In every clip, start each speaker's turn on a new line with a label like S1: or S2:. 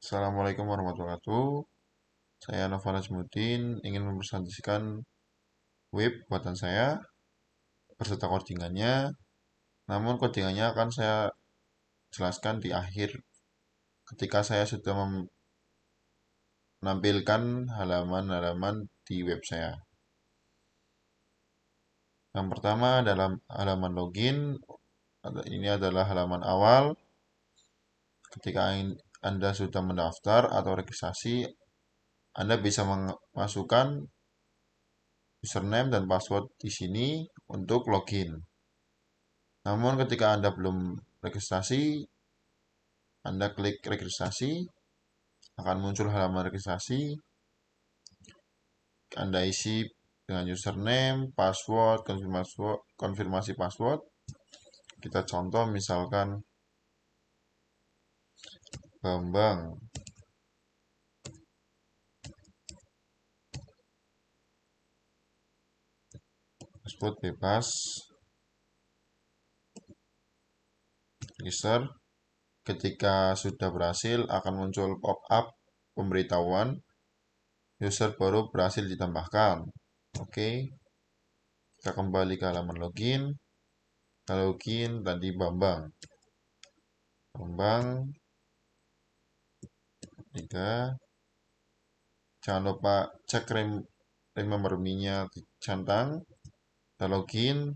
S1: Assalamualaikum warahmatullahi wabarakatuh. Saya Nova Najmuddin ingin mempresentasikan web buatan saya beserta codingannya. Namun codingannya akan saya jelaskan di akhir ketika saya sudah menampilkan halaman-halaman di web saya. Yang pertama adalah halaman login. Ini adalah halaman awal. Ketika Anda sudah mendaftar atau registrasi, Anda bisa memasukkan username dan password di sini untuk login. Namun ketika Anda belum registrasi, Anda klik registrasi, akan muncul halaman registrasi. Anda isi dengan username, password, konfirmasi password. Kita contoh misalkan Bambang. Password bebas. Register. Ketika sudah berhasil akan muncul pop-up pemberitahuan user baru berhasil ditambahkan. Oke. Kita kembali ke halaman login. Kita login tadi Bambang. Bambang 3. Jangan lupa cek remember me-nya centang. Kita login,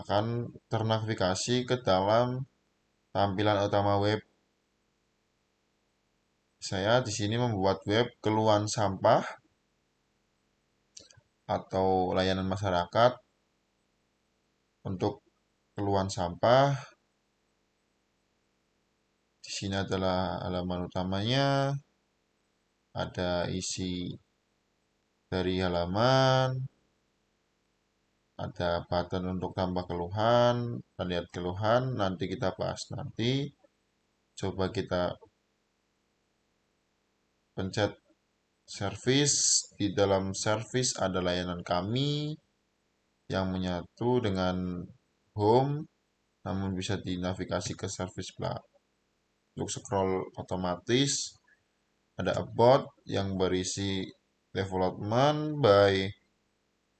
S1: akan ternavigasi ke dalam tampilan utama web. Saya di sini membuat web keluhan sampah atau layanan masyarakat. Untuk keluhan sampah, di sini adalah halaman utamanya. Ada isi dari halaman, ada button untuk tambah keluhan, kita lihat keluhan, nanti kita bahas nanti. Coba kita pencet service. Di dalam service ada layanan kami yang menyatu dengan home, namun bisa dinavigasi ke service bar. Untuk scroll otomatis, ada about yang berisi development by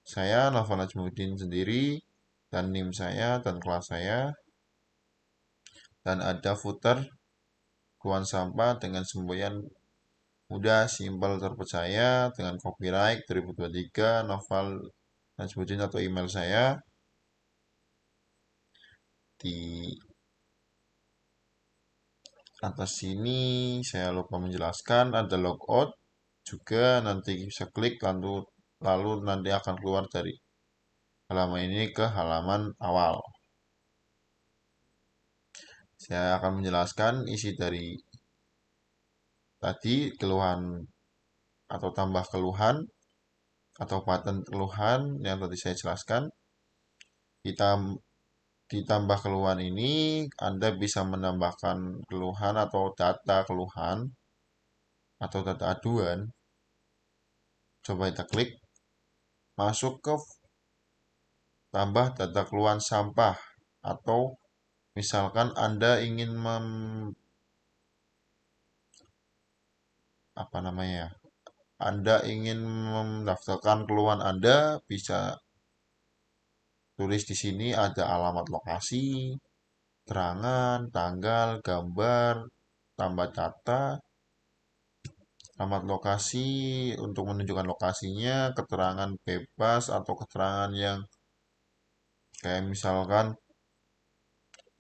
S1: saya Nova Najmuddin sendiri, dan NIM saya dan kelas saya. Dan ada footer keluhan sampah dengan semboyan mudah, simpel, terpercaya dengan copyright 2023 Noval Najmuddin atau email saya. Di atas sini saya lupa menjelaskan ada logout juga, nanti bisa klik lalu nanti akan keluar dari halaman ini ke halaman awal. Saya akan menjelaskan isi dari tadi keluhan atau tambah keluhan atau pattern keluhan yang tadi saya jelaskan. Ditambah keluhan ini Anda bisa menambahkan keluhan atau data keluhan atau data aduan. Coba kita klik masuk ke tambah data keluhan sampah, atau misalkan Anda ingin Anda ingin mendaftarkan keluhan Anda, bisa tulis di sini ada alamat lokasi, keterangan, tanggal, gambar, tambah data, alamat lokasi untuk menunjukkan lokasinya, keterangan bebas atau keterangan yang kayak misalkan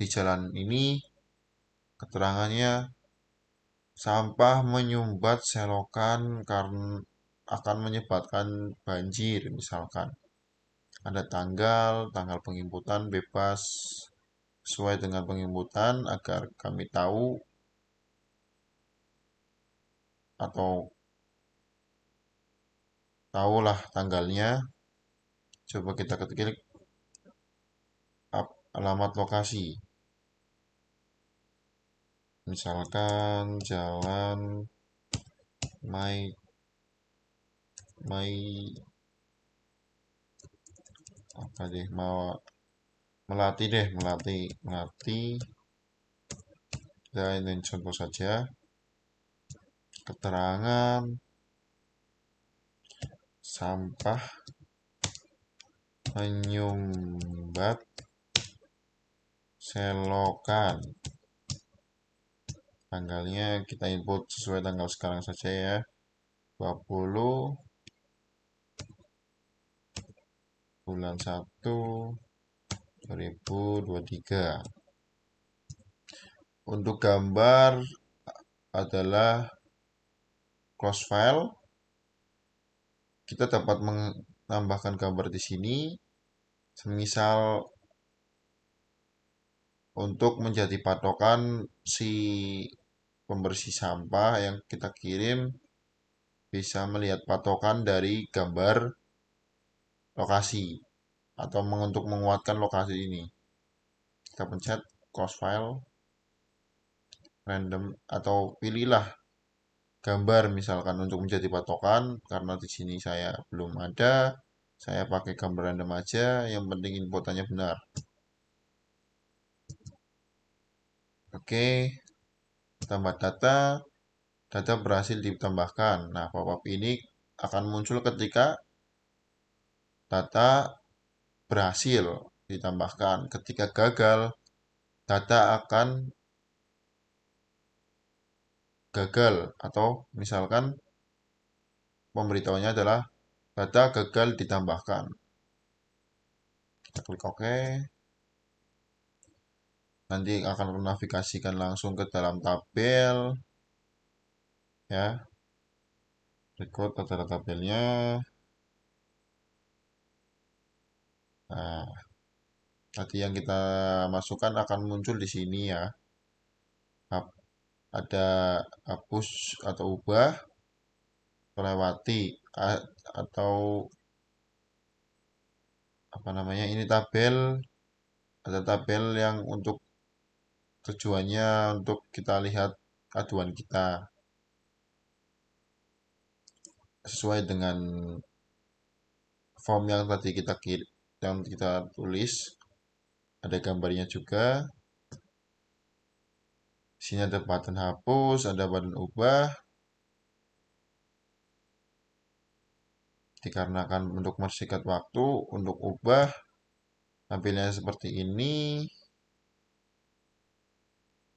S1: di jalan ini keterangannya sampah menyumbat selokan karena akan menyebabkan banjir misalkan. Ada tanggal penginputan bebas sesuai dengan penginputan agar kami tahu atau tahulah tanggalnya. Coba kita ketik alamat lokasi. Misalkan jalan Mai apa deh, mau Melati deh, Melati. Ya, ini contoh saja. keterangan sampah menyumbat selokan. Tanggalnya kita input sesuai tanggal sekarang saja ya. 20 bulan 1 2023. Untuk gambar adalah close file. Kita dapat menambahkan gambar di sini. Semisal untuk menjadi patokan si pembersih sampah yang kita kirim bisa melihat patokan dari gambar lokasi atau untuk menguatkan lokasi ini. Kita pencet close file random atau pilihlah gambar misalkan untuk menjadi patokan karena di sini saya belum ada. Saya pakai gambar random aja, yang penting inputannya benar. Oke, tambah data, data berhasil ditambahkan. Nah, pop-up ini akan muncul ketika data berhasil ditambahkan. Ketika gagal, data akan gagal atau misalkan pemberitahuannya adalah data gagal ditambahkan. Kita klik OK. Nanti akan menavigasikan langsung ke dalam tabel ya. Berikut data tabelnya. Nah, tadi yang kita masukkan akan muncul di sini ya. Ada hapus atau ubah, lewati atau apa namanya, ini tabel, ada tabel yang untuk tujuannya untuk kita lihat aduan kita sesuai dengan form yang tadi kita tulis. Ada gambarnya juga. Di sini ada button hapus, ada button ubah. Dikarenakan untuk mempersingkat waktu, untuk ubah tampilnya seperti ini.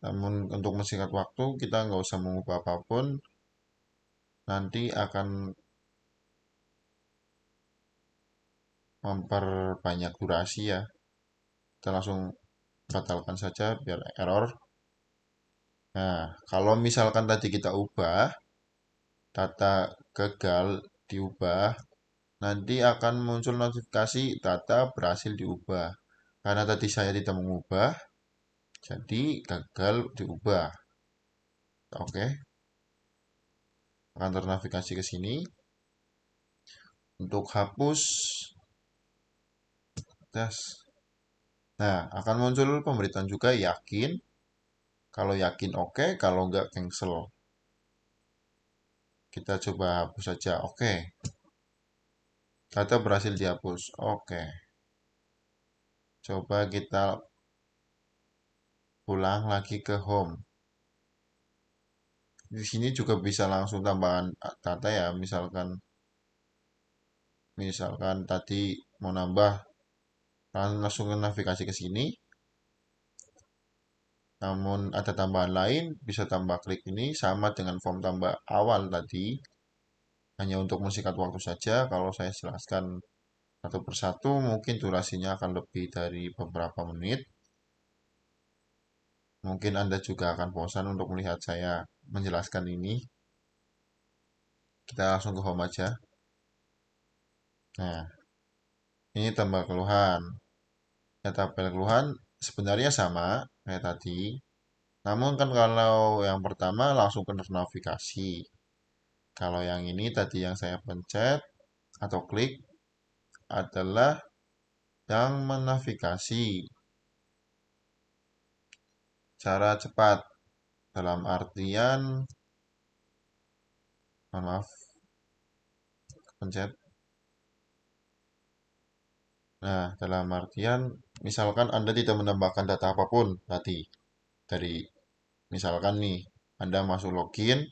S1: Namun untuk mempersingkat waktu kita nggak usah mengubah apapun. Nanti akan memperbanyak durasi ya. Kita langsung batalkan saja biar error. Nah, kalau misalkan tadi kita ubah, data gagal diubah, nanti akan muncul notifikasi data berhasil diubah. Karena tadi saya tidak mengubah, jadi gagal diubah. Oke. Akan ternavigasi ke sini. Untuk hapus tes. Nah, akan muncul pemberitaan juga yakin. Kalau yakin oke, kalau enggak cancel. Kita coba hapus saja. Oke. Data berhasil dihapus. Oke. Coba kita pulang lagi ke home. Di sini juga bisa langsung tambahan data ya, misalkan tadi mau nambah, langsung navigasi ke sini. Namun ada tambahan lain, bisa tambah klik ini sama dengan form tambah awal tadi. Hanya untuk mensingkat waktu saja. Kalau saya jelaskan satu persatu, mungkin durasinya akan lebih dari beberapa menit. Mungkin Anda juga akan bosan untuk melihat saya menjelaskan ini. Kita langsung ke home aja. Nah, ini tambah keluhan. Ya, tabel keluhan sebenarnya sama kayak tadi. Namun kan kalau yang pertama langsung ke navigasi. Kalau yang ini tadi yang saya pencet atau klik adalah yang menavigasi cara cepat, dalam artian, maaf, pencet. Nah, dalam artian misalkan Anda tidak menambahkan data apapun tadi dari misalkan nih Anda masuk login,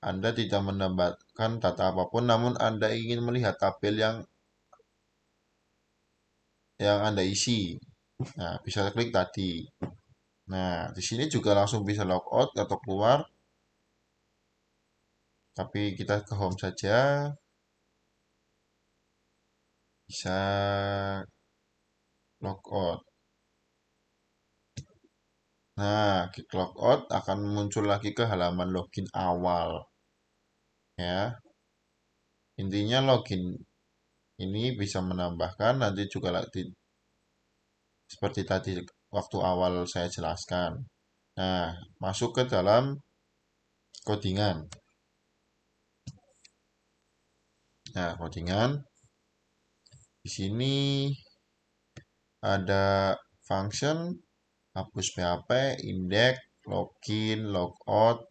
S1: Anda tidak menambahkan data apapun, namun Anda ingin melihat tabel yang Anda isi. Nah, bisa klik tadi. Nah, di sini juga langsung bisa logout atau keluar. Tapi kita ke home saja. Bisa logout. Nah, klik logout akan muncul lagi ke halaman login awal. Ya, intinya login ini bisa menambahkan nanti juga seperti tadi waktu awal saya jelaskan. Nah, masuk ke dalam codingan. Nah, codingan di sini ada function hapus PHP, index, login, logout.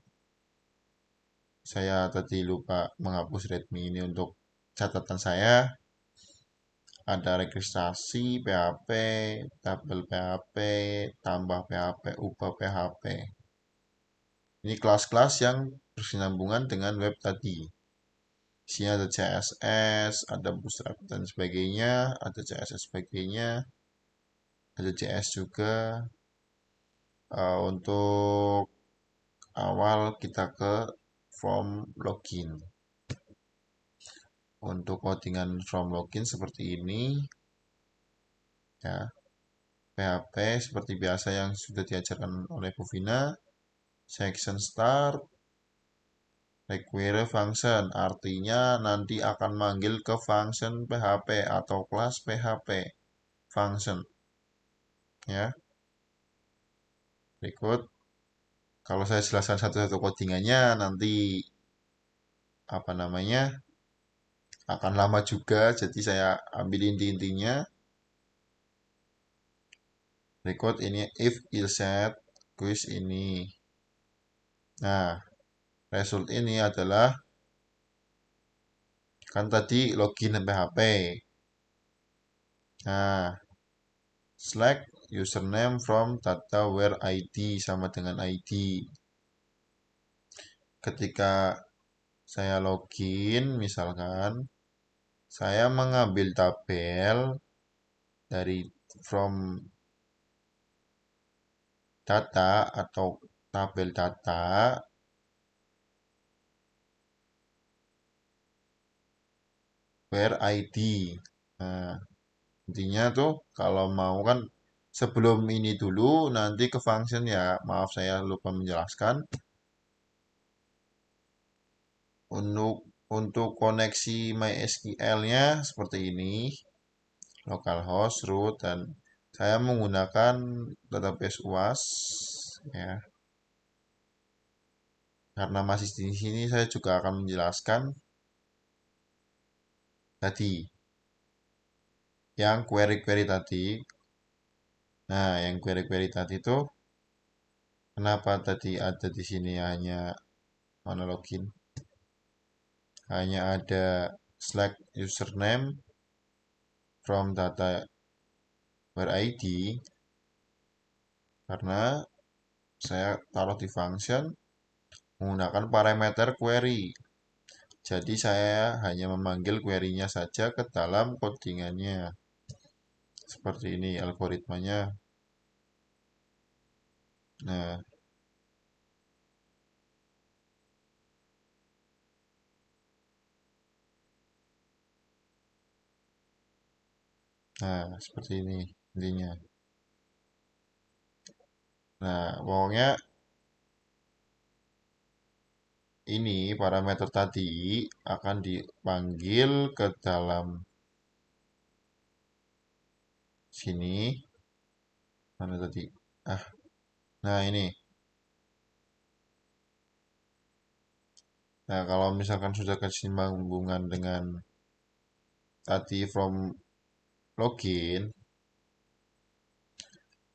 S1: Saya tadi lupa menghapus readme ini untuk catatan saya. Ada registrasi PHP, tabel PHP, tambah PHP, ubah PHP. Ini kelas-kelas yang bersinambungan dengan web tadi. Di sini ada CSS, ada Bootstrap dan sebagainya, ada CSS sebagainya, ada JS juga. Untuk awal kita ke form login. Untuk codingan from login seperti ini, ya. PHP seperti biasa yang sudah diajarkan oleh Bu Vina. Section start, require function, artinya nanti akan manggil ke function PHP atau kelas PHP function. Ya, berikut. Kalau saya jelaskan satu-satu codingannya, nanti apa namanya akan lama juga. Jadi saya ambil inti-intinya. Berikut ini if ilset quiz ini. Nah, result ini adalah kan tadi login PHP. Nah, select username from data where ID sama dengan ID. Ketika saya login, misalkan saya mengambil tabel dari from data atau tabel data where ID. Nah, intinya tuh kalau mau kan sebelum ini dulu nanti ke function ya. Maaf saya lupa menjelaskan. Untuk koneksi MySQL-nya seperti ini, localhost, root, dan saya menggunakan database UAS ya. Karena masih di sini saya juga akan menjelaskan tadi yang query-query tadi. Nah, yang query-query tadi itu kenapa tadi ada di sini hanya mana login? Hanya ada select username from data where ID karena saya taruh di function menggunakan parameter query. Jadi saya hanya memanggil query-nya saja ke dalam codingannya. Seperti ini algoritmanya. Nah, seperti ini intinya. Nah, pokoknya ini parameter tadi akan dipanggil ke dalam sini. Mana tadi? Nah ini. Nah, kalau misalkan sudah kesinambungan dengan tadi from login,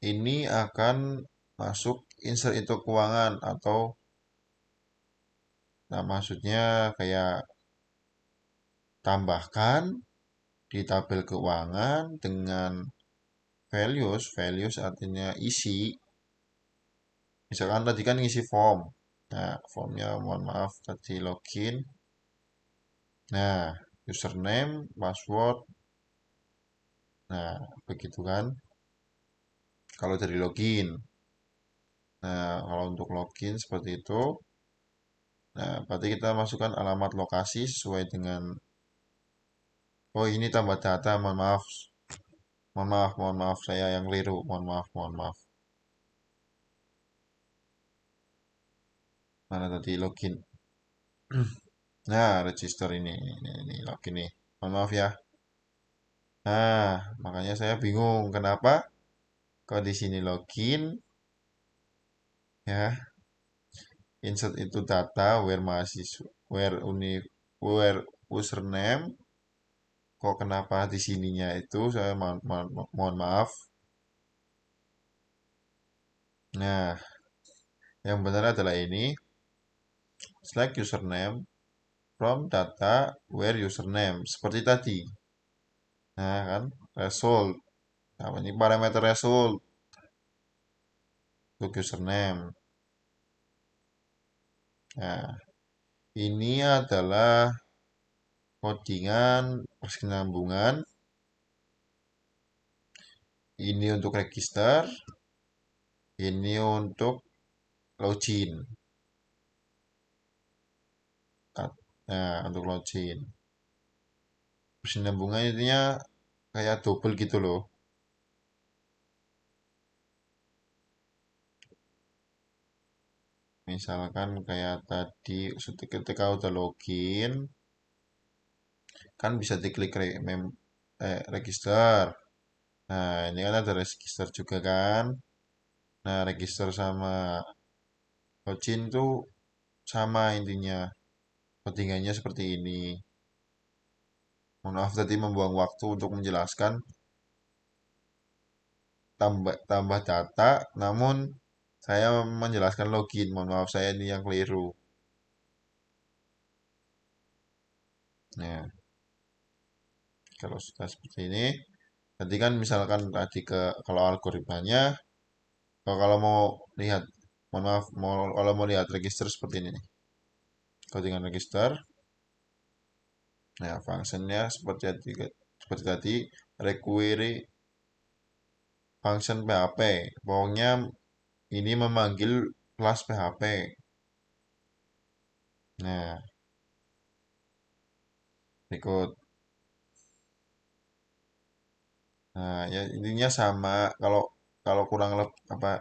S1: ini akan masuk insert itu keuangan atau nah maksudnya kayak tambahkan di tabel keuangan dengan values artinya isi. Misalkan tadi kan ngisi form. Nah, formnya mohon maaf tadi login. Nah, username, password. Nah, begitu kan. Kalau dari login. Nah, kalau untuk login seperti itu. Nah, berarti kita masukkan alamat lokasi sesuai dengan. Oh, ini tambah data, mohon maaf. Mohon maaf, saya yang keliru. Mohon maaf. Mana tadi login? Nah, register ini login nih. Mohon maaf ya. Nah, makanya saya bingung kenapa kok di sini login ya. Insert itu data where mahasiswa where username. Kok kenapa di sininya itu saya mohon maaf. Nah, yang benar adalah ini. Select username from data where username seperti tadi. Nah, kan result. Nah, ini parameter result untuk username. Nah, ini adalah codingan persinambungan. Ini untuk register. Ini untuk login. Nah, untuk login. Persinambungan intinya kayak double gitu loh. Misalkan kayak tadi ketika udah login, kan bisa diklik register. Nah, ini kan ada register juga kan. Nah, register sama login tuh sama intinya. Codingannya seperti ini. Mohon maaf tadi membuang waktu untuk menjelaskan tambah data, namun saya menjelaskan login. Mohon maaf saya ini yang keliru. Nah, kalau sudah seperti ini, nanti kan misalkan tadi kalau algoritmanya, kalau mau lihat, mohon maaf, kalau mau lihat register seperti ini nih. Codingan register. Nah, functionnya seperti tadi require function PHP. Pokoknya ini memanggil kelas PHP. Nah, berikut. Nah, ya intinya sama. Kalau kalau kurang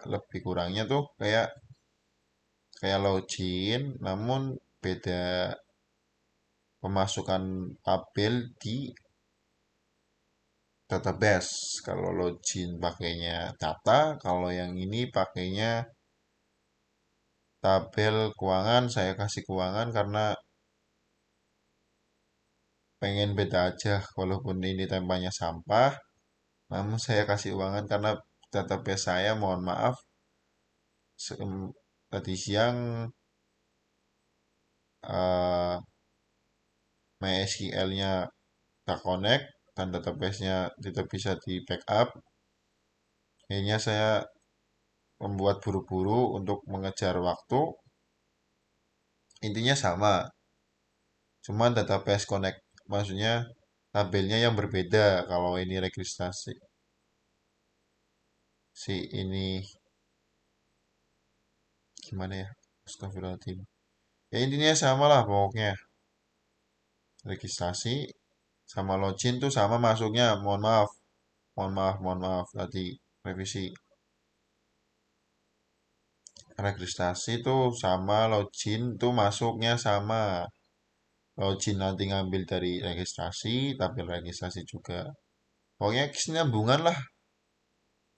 S1: lebih kurangnya tuh kayak kayak login, namun beda pemasukan tabel di database. Kalau login pakainya data, kalau yang ini pakainya tabel keuangan. Saya kasih keuangan karena pengen beda aja, walaupun ini tempanya sampah. Namun saya kasih keuangan karena database saya, mohon maaf, tadi siang MySQL-nya tak connect dan database-nya tidak bisa di backup. Akhirnya saya membuat buru-buru untuk mengejar waktu. Intinya sama, cuma database connect, maksudnya tabelnya yang berbeda. Kalau ini registrasi, si ini gimana ya? Astagfirullahaladzim. Ya intinya sama lah pokoknya. Registrasi sama login tuh sama masuknya. Mohon maaf tadi revisi. Registrasi tuh sama login tuh masuknya sama. Login nanti ngambil dari registrasi, tapi registrasi juga. Pokoknya kesinambungan lah.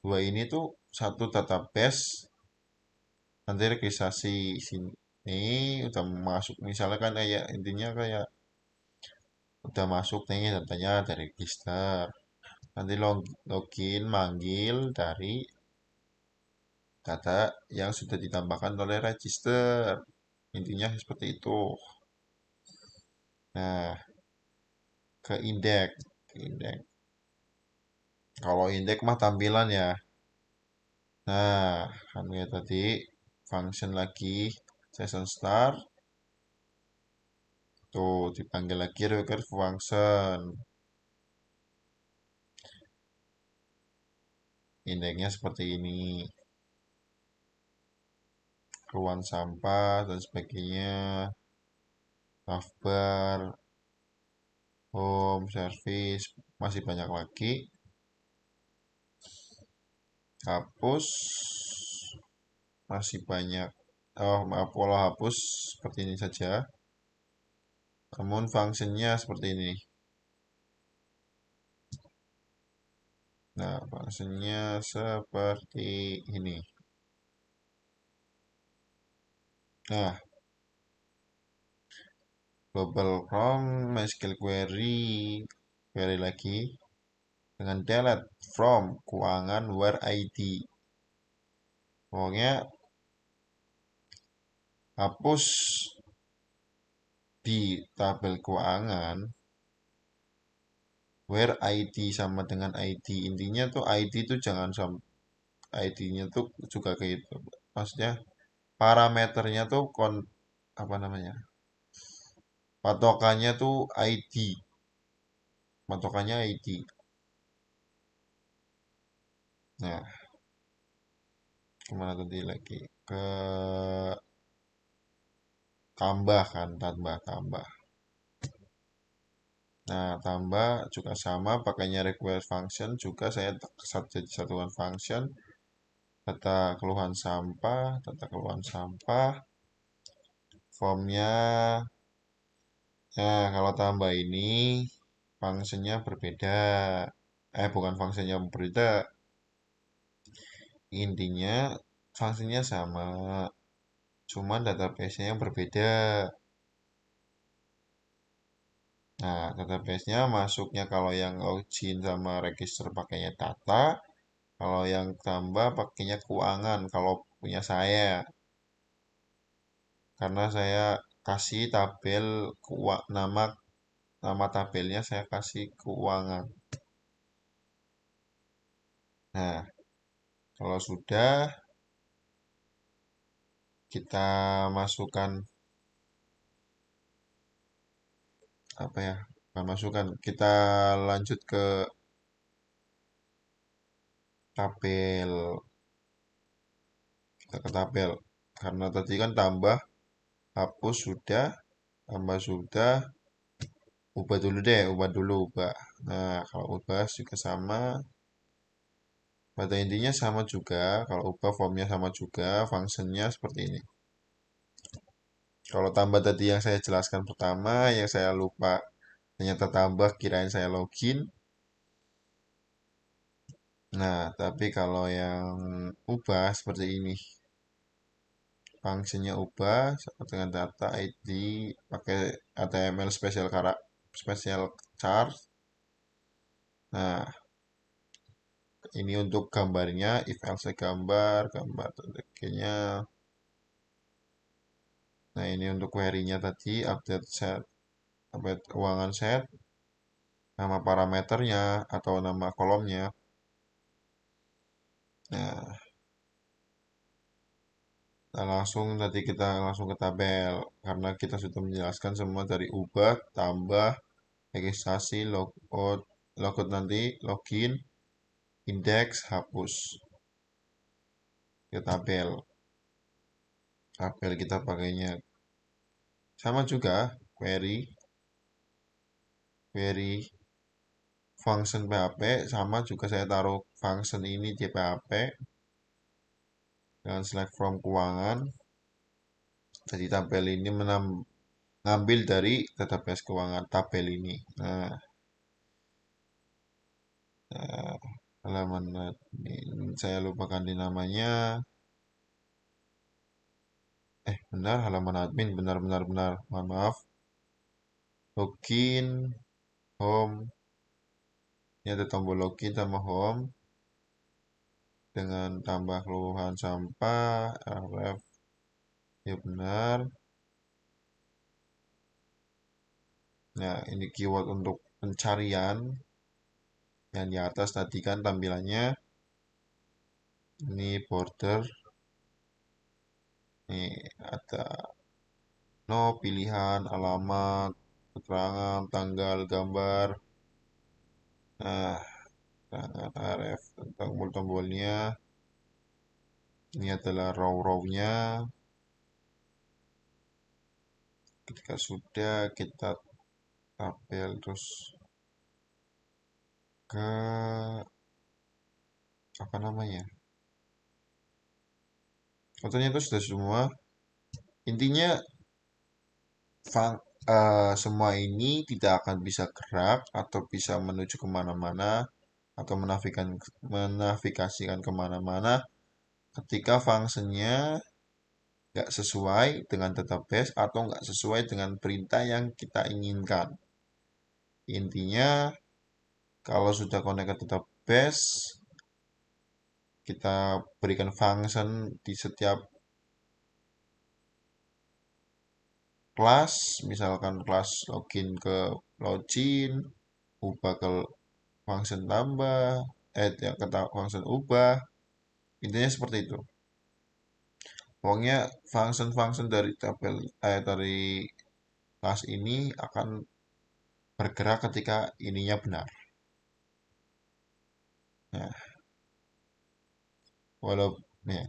S1: Dua ini tuh satu database, nanti registrasi sini udah masuk. Misalnya kan kayak intinya kayak udah masuk nih datanya dari register. Nanti login manggil dari data yang sudah ditambahkan oleh register. Intinya seperti itu. Nah, ke indeks. Kalau indeks mah tampilan ya. Nah, kan kayak tadi function lagi. session start. Tuh, dipanggil lagi require function. Indeksnya seperti ini. Keluhan sampah dan sebagainya. Bar, home, service, masih banyak lagi. Hapus, masih banyak. Oh, maaf, pola hapus seperti ini saja. Namun fungsinya seperti ini. Nah, fungsinya seperti ini. Nah, global from MySQL query lagi dengan delete from keuangan where ID. Pokoknya hapus di tabel keuangan where ID sama dengan ID. Intinya tuh ID tuh jangan sampai ID-nya tuh juga kayak gitu. Maksudnya parameternya tuh apa namanya? Patokannya tuh ID. Patokannya ID. Nah, kemana tadi lagi? Ke tambah kan, tambah. Nah, tambah juga sama, pakainya require function juga saya jadi satuan function. Data keluhan sampah, formnya. Nah, kalau tambah ini fungsinya berbeda. Bukan fungsinya berbeda. Intinya fungsinya sama, cuman database-nya yang berbeda. Nah, database-nya masuknya kalau yang login sama register pakainya data, kalau yang tambah pakainya keuangan kalau punya saya. Karena saya kasih tabel nama nama tabelnya saya kasih keuangan. Nah, kalau sudah kita masukkan apa ya? Bukan masukkan, kita lanjut ke tabel. Kita ke tabel. Karena tadi kan tambah, hapus sudah, tambah sudah, ubah dulu deh, ubah. Nah, kalau ubah juga sama. Pada intinya sama juga, kalau ubah formnya sama juga, fungsinya seperti ini. Kalau tambah tadi yang saya jelaskan pertama, yang saya lupa, ternyata tambah, kirain saya login. Nah, tapi kalau yang ubah seperti ini. Fungsinya ubah sama dengan data ID pakai HTML special char. Nah, ini untuk gambarnya if else gambar dan sebagainya. Nah, ini untuk query-nya tadi update keuangan set, nama parameternya atau nama kolomnya. Nah, kita langsung ke tabel karena kita sudah menjelaskan semua dari ubah, tambah, registrasi, logout nanti, login, indeks, hapus. Ke tabel kita pakainya sama juga query function PHP sama juga saya taruh function ini di PHP dengan select from keuangan. Jadi tabel ini mengambil dari database keuangan tabel ini. Nah, halaman ini saya lupa ganti namanya. Benar, halaman admin, benar. Mohon maaf. Login, home. Ini ada tombol login sama home. Dengan tambah keluhan sampah, ref. Ya benar. Nah, ini keyword untuk pencarian. Yang di atas tadi kan tampilannya. Ini border. Nih, ada no pilihan, alamat, keterangan, tanggal, gambar. Nah, keterangan RF tentang tombol-tombolnya. Ini adalah row-row-nya. Ketika sudah kita tabel terus ke apa namanya? Fotonya itu sudah semua. Intinya semua ini tidak akan bisa gerak atau bisa menuju kemana-mana atau menafikasikan kemana-mana ketika fungsinya nggak sesuai dengan database atau nggak sesuai dengan perintah yang kita inginkan. Intinya, kalau sudah connect ke database, kita berikan function di setiap kelas, misalkan kelas login ke login, ubah ke function tambah, yang ke function ubah, intinya seperti itu. Pokoknya function-function dari tabel dari kelas ini akan bergerak ketika ininya benar. Nah, walaupun ya,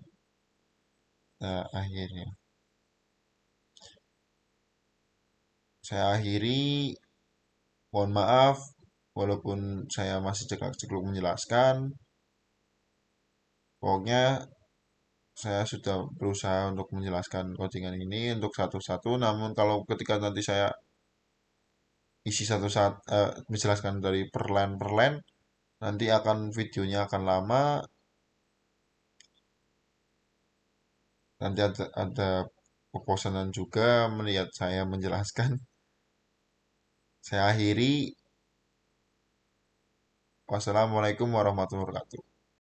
S1: akhirnya saya akhiri. Mohon maaf, walaupun saya masih ceklak-cekluk menjelaskan. Pokoknya saya sudah berusaha untuk menjelaskan codingan ini untuk satu-satu. Namun kalau ketika nanti saya isi satu-satu menjelaskan dari per line, nanti akan videonya akan lama. Nanti ada kebosanan juga melihat saya menjelaskan. Saya akhiri. Wassalamualaikum warahmatullahi wabarakatuh.